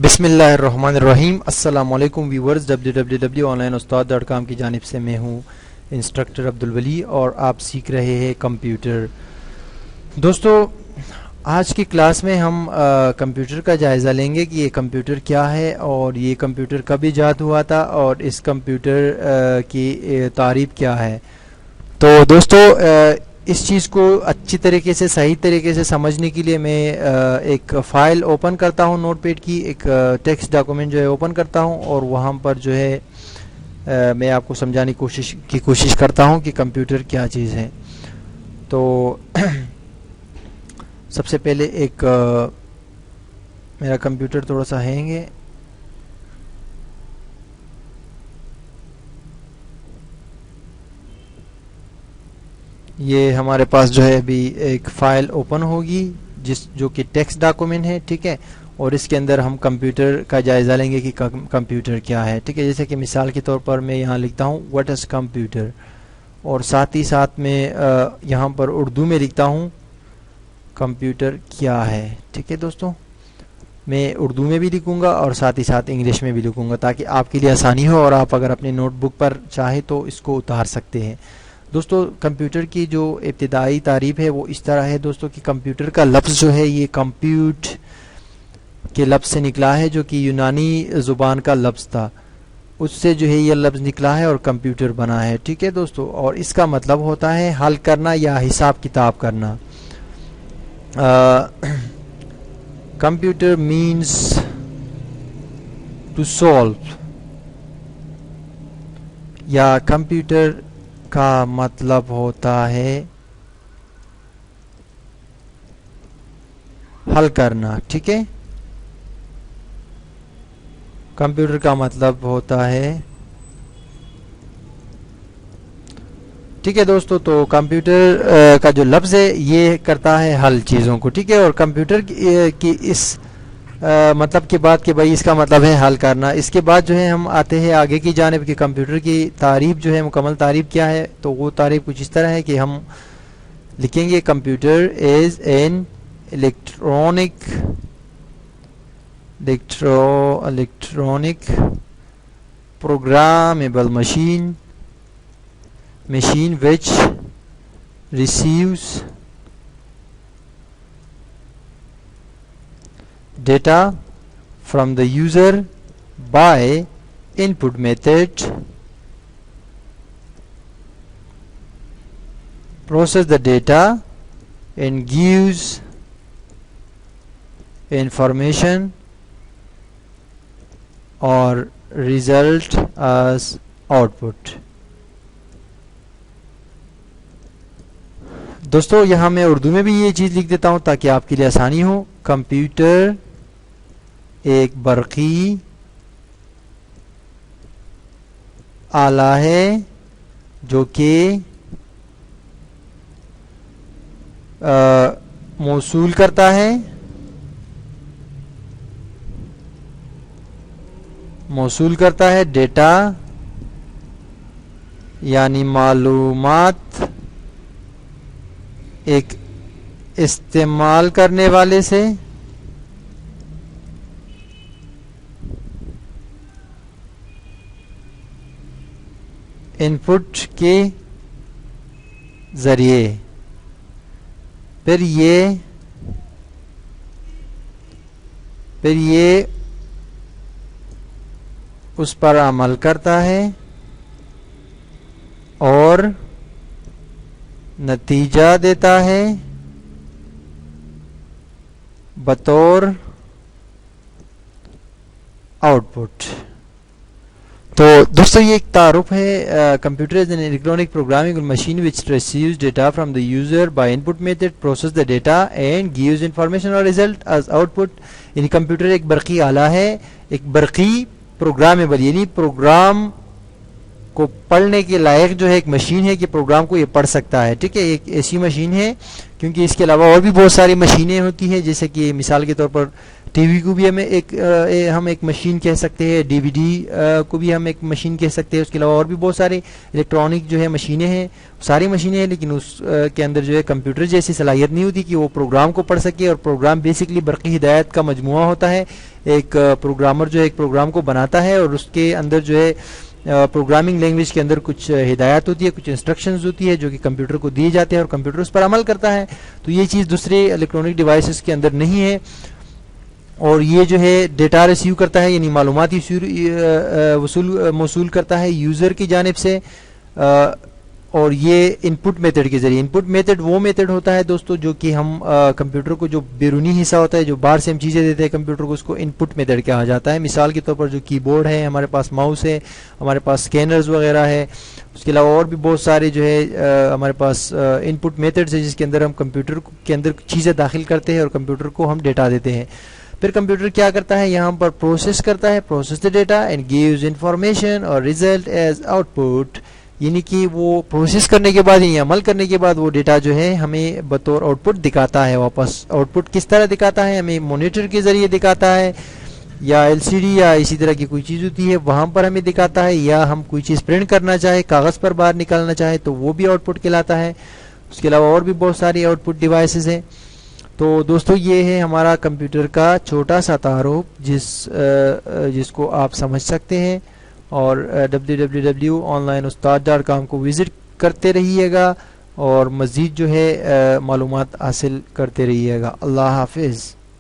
بسم اللہ الرحمن الرحیم۔ السلام علیکم ویورز، www.onlineustad.com کی جانب سے میں ہوں انسٹرکٹر عبدالولی اور آپ سیکھ رہے ہیں کمپیوٹر۔ دوستو، آج کی کلاس میں ہم کمپیوٹر کا جائزہ لیں گے کہ یہ کمپیوٹر کیا ہے اور یہ کمپیوٹر کب ایجاد ہوا تھا اور اس کمپیوٹر کی تعریف کیا ہے۔ تو دوستو، اس چیز کو اچھی طریقے سے صحیح طریقے سے سمجھنے کے لیے میں ایک فائل اوپن کرتا ہوں، نوٹ پیڈ کی ایک ٹیکسٹ ڈاکومنٹ جو ہے اوپن کرتا ہوں اور وہاں پر جو ہے میں آپ کو سمجھانے کی کوشش کرتا ہوں کہ کمپیوٹر کیا چیز ہے۔ تو سب سے پہلے ایک میرا کمپیوٹر تھوڑا سا ہینگ ہے، یہ ہمارے پاس جو ہے ابھی ایک فائل اوپن ہوگی جو کہ ٹیکسٹ ڈاکومنٹ ہے، ٹھیک ہے، اور اس کے اندر ہم کمپیوٹر کا جائزہ لیں گے کہ کمپیوٹر کیا ہے، ٹھیک ہے۔ جیسے کہ مثال کے طور پر میں یہاں لکھتا ہوں واٹ از کمپیوٹر، اور ساتھ ہی ساتھ میں یہاں پر اردو میں لکھتا ہوں کمپیوٹر کیا ہے، ٹھیک ہے دوستوں۔ میں اردو میں بھی لکھوں گا اور ساتھ ہی ساتھ انگلش میں بھی لکھوں گا تاکہ آپ کے لیے آسانی ہو اور آپ اگر اپنے نوٹ بک پر چاہے تو اس کو اتار سکتے ہیں۔ دوستو، کمپیوٹر کی جو ابتدائی تعریف ہے وہ اس طرح ہے دوستو کہ کمپیوٹر کا لفظ جو ہے یہ کمپیوٹ کے لفظ سے نکلا ہے، جو کہ یونانی زبان کا لفظ تھا، اس سے جو ہے یہ لفظ نکلا ہے اور کمپیوٹر بنا ہے، ٹھیک ہے دوستو۔ اور اس کا مطلب ہوتا ہے حل کرنا یا حساب کتاب کرنا۔ کمپیوٹر مینز ٹو سولو، یا کمپیوٹر کا مطلب ہوتا ہے حل کرنا، ٹھیک ہے۔ کمپیوٹر کا مطلب ہوتا ہے، ٹھیک ہے دوستو۔ تو کمپیوٹر کا جو لفظ ہے یہ کرتا ہے حل چیزوں کو، ٹھیک ہے۔ اور کمپیوٹر کی اس مطلب کے بعد کہ بھائی اس کا مطلب ہے حل کرنا، اس کے بعد جو ہے ہم آتے ہیں آگے کی جانب کہ کمپیوٹر کی تعریف جو ہے مکمل تعریف کیا ہے۔ تو وہ تعریف کچھ اس طرح ہے کہ ہم لکھیں گے computer is an electronic programmable machine which receives data from the user by input method, process the data and gives information or result as output۔ دوستو، یہاں میں اردو میں بھی یہ چیز لکھ دیتا ہوں تاکہ آپ کے لیے آسانی ہو۔ کمپیوٹر ایک برقی آلہ ہے جو کہ موصول کرتا ہے ڈیٹا یعنی معلومات ایک استعمال کرنے والے سے ان پٹ کے ذریعے، پھر یہ اس پر عمل کرتا ہے اور نتیجہ دیتا ہے بطور آؤٹ پٹ۔ تو دوستو، یہ ایک تعارف ہے۔ Computer is an electronic programmable machine which receives data from the user by input method, processes the data and gives information or result as output۔ یعنی کمپیوٹر ایک برقی آلہ ہے، ایک برقی پروگرامیبل یعنی پروگرام کو پڑھنے کے لائق جو ہے ایک مشین ہے کہ پروگرام کو یہ پڑھ سکتا ہے، ٹھیک ہے۔ ایک ایسی مشین ہے کیونکہ اس کے علاوہ اور بھی بہت ساری مشینیں ہوتی ہیں، جیسے کہ مثال کے طور پر ٹی وی کو بھی ہم ایک مشین کہہ سکتے ہیں، ڈی وی ڈی کو بھی ہم ایک مشین کہہ سکتے ہیں۔ اس کے علاوہ اور بھی بہت سارے الیکٹرانک جو ہے مشینیں ہیں، ساری مشینیں ہیں، لیکن اس کے اندر جو ہے کمپیوٹر جیسی صلاحیت نہیں ہوتی کہ وہ پروگرام کو پڑھ سکے، اور پروگرام بیسکلی برقی ہدایت کا مجموعہ ہوتا ہے۔ ایک پروگرامر جو ہے ایک پروگرام کو بناتا ہے اور اس کے اندر جو ہے پروگرامنگ لینگویج کے اندر کچھ ہدایات ہوتی ہے, کچھ انسٹرکشنز ہوتی ہے جو کہ کمپیوٹر کو دیے جاتے ہیں اور کمپیوٹر اس پر عمل کرتا ہے. تو یہ چیز دوسرے الیکٹرانک ڈیوائسز کے اندر نہیں ہے, اور یہ جو ہے ڈیٹا ریسیو کرتا ہے, یعنی معلومات موصول کرتا ہے یوزر کی جانب سے, اور یہ ان پٹ میتھڈ کے ذریعے. ان پٹ میتھڈ وہ میتھڈ ہوتا ہے دوستو جو کہ ہم کمپیوٹر کو جو بیرونی حصہ ہوتا ہے, جو باہر سے ہم چیزیں دیتے ہیں کمپیوٹر کو, اس کو ان پٹ میتھڈ کہا جاتا ہے. مثال کے طور پر جو کی بورڈ ہے, ہمارے پاس ماؤس ہے, ہمارے پاس اسکینرز وغیرہ ہے, اس کے علاوہ اور بھی بہت سارے جو ہے ہمارے پاس ان پٹ میتھڈز ہے جس کے اندر ہم کمپیوٹر کے اندر چیزیں داخل کرتے ہیں اور کمپیوٹر کو ہم ڈیٹا دیتے ہیں. پھر کمپیوٹر کیا کرتا ہے, یہاں پر پروسیس کرتا ہے, process the data and gives information اور ریزلٹ ایز آؤٹ پٹ, یعنی کہ وہ پروسیس کرنے کے بعد یعنی عمل کرنے کے بعد وہ ڈیٹا جو ہے ہمیں بطور آؤٹ پٹ دکھاتا ہے. واپس آؤٹ پٹ کس طرح دکھاتا ہے, ہمیں مانیٹر کے ذریعے دکھاتا ہے, یا ایل سی ڈی یا اسی طرح کی کوئی چیز ہوتی ہے وہاں پر ہمیں دکھاتا ہے, یا ہم کوئی چیز پرنٹ کرنا چاہے, کاغذ پر باہر نکالنا چاہے تو وہ بھی آؤٹ پٹ کہلاتا ہے. اس کے علاوہ اور بھی بہت ساری آؤٹ پٹ ڈیوائسز ہیں. تو دوستو یہ ہے ہمارا کمپیوٹر کا چھوٹا سا تعارف جس کو آپ سمجھ سکتے ہیں, اور www.onlineustad.com کو وزٹ کرتے رہیے گا اور مزید جو ہے معلومات حاصل کرتے رہیے گا. اللہ حافظ.